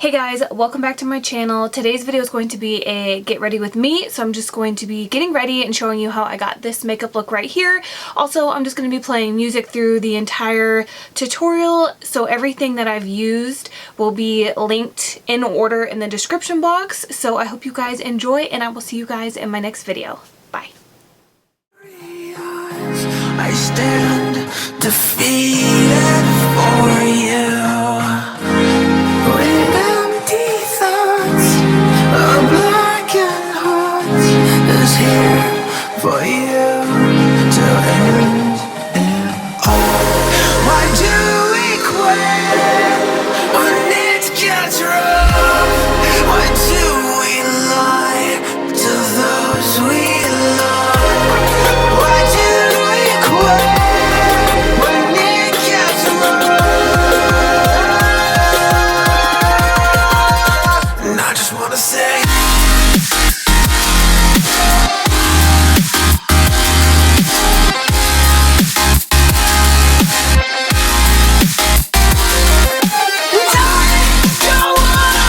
Hey guys, welcome back to my channel. Today's video is going to be a get ready with me. So I'm just going to be getting ready and showing you how I got this makeup look right here. Also, I'm just going to be playing music through the entire tutorial. So everything that I've used will be linked in order in the description box. So I hope you guys enjoy and I will see you guys in my next video. Bye. I stand defeated for you. With empty thoughts, a blackened heart is here for you to end it all. Why do we quit when it gets rough? Why do we lie to those we love? Why do we quit when it gets rough? And I just wanna say I don't wanna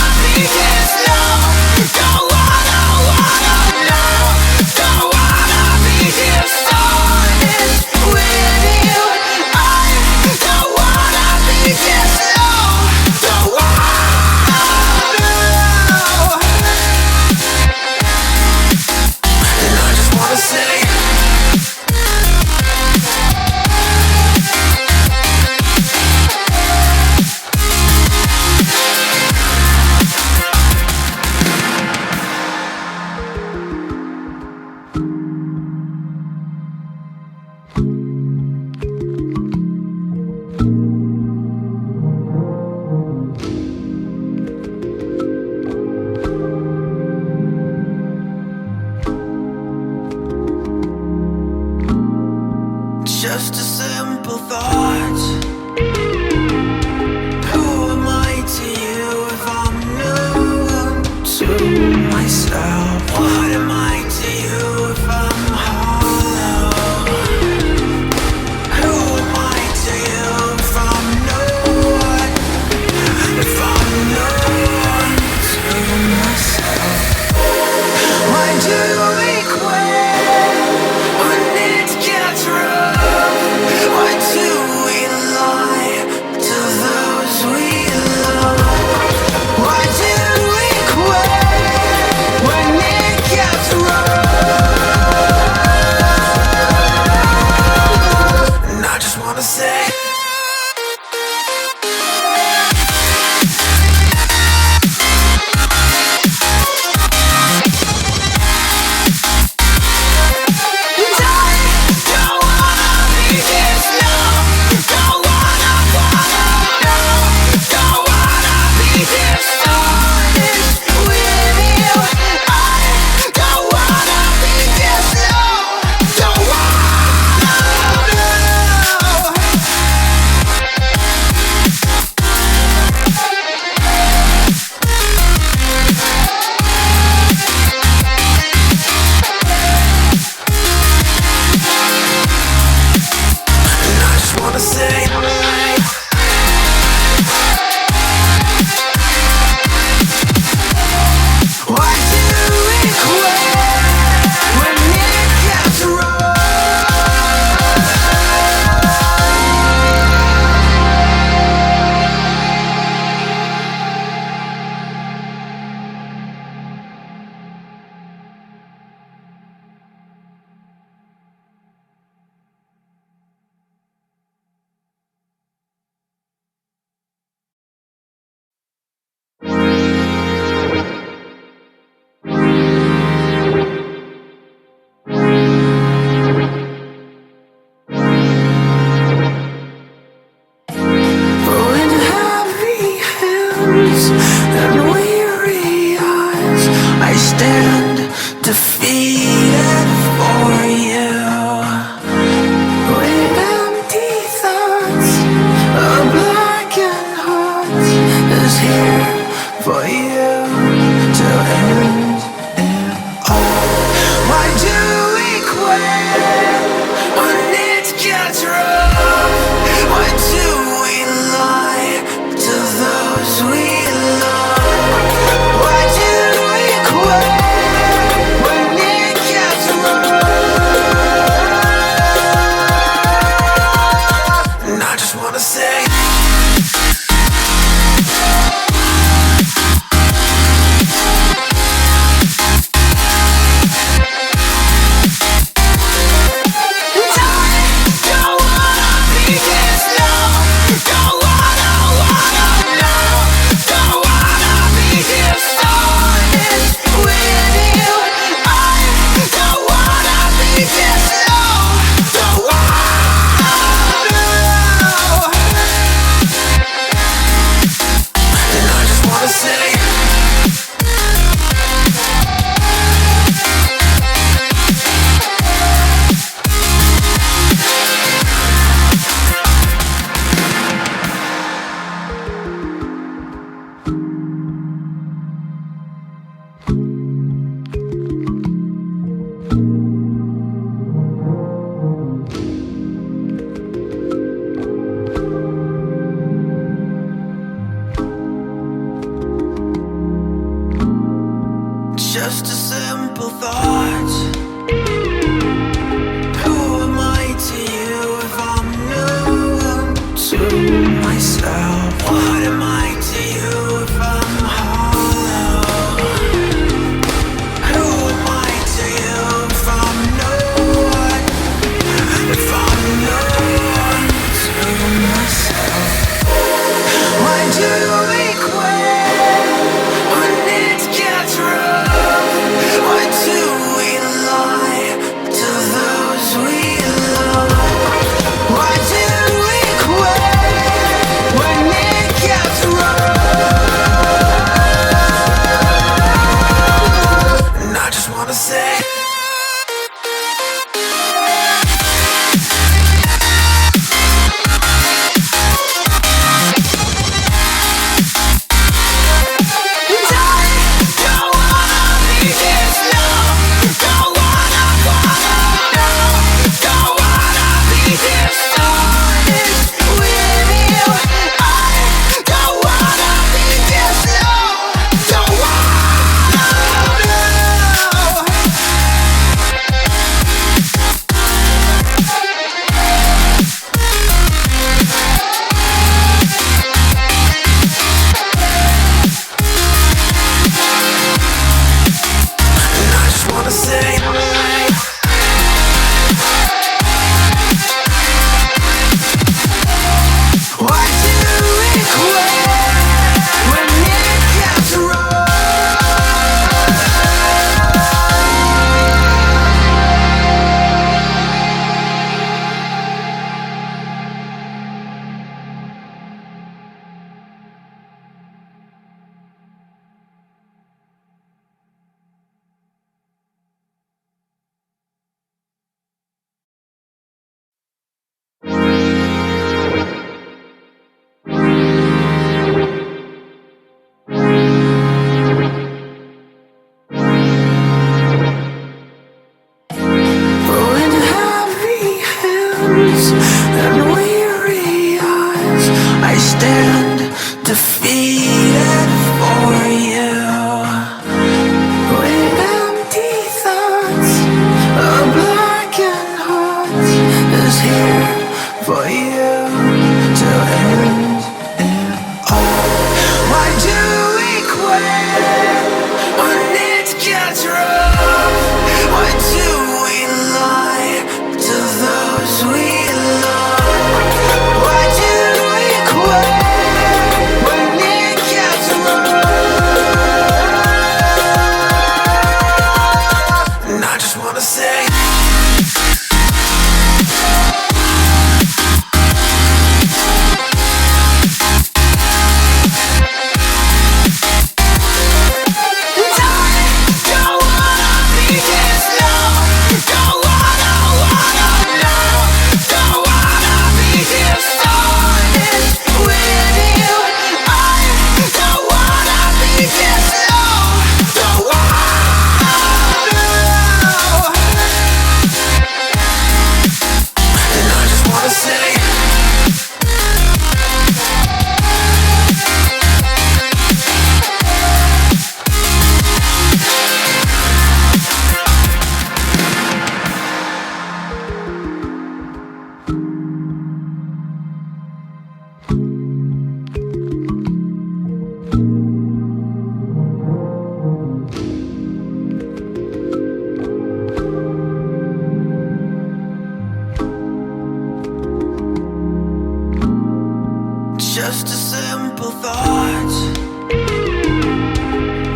simple thought.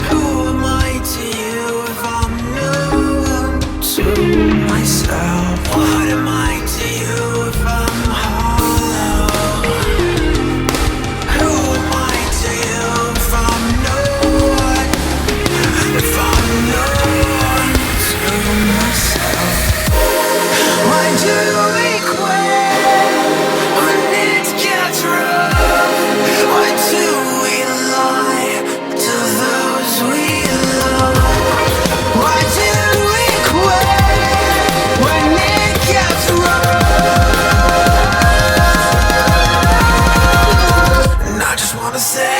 Who am I to you if I'm no one to myself? What am I to you if I'm hollow? Who am I to you if I'm no one? If I'm no one to myself? Why do we quit when it gets rough? Why do we lie to those we love? Why do we quit when it gets rough? And I just wanna say,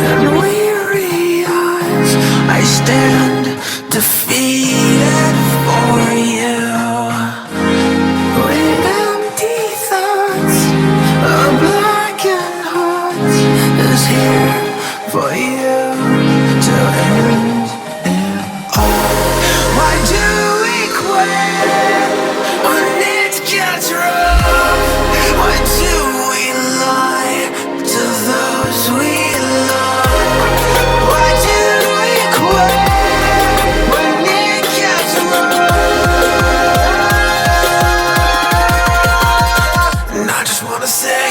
and weary eyes, I stand defeated for you. With empty thoughts, a blackened heart is here for you to end it all. Why do we quit when it gets rough? Why do we lie to those we love? Why do we quit when it gets rough? And I just wanna say,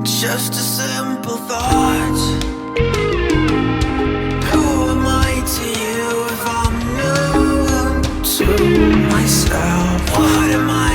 just a simple thought. Who am I to you if I'm no one to myself? What am I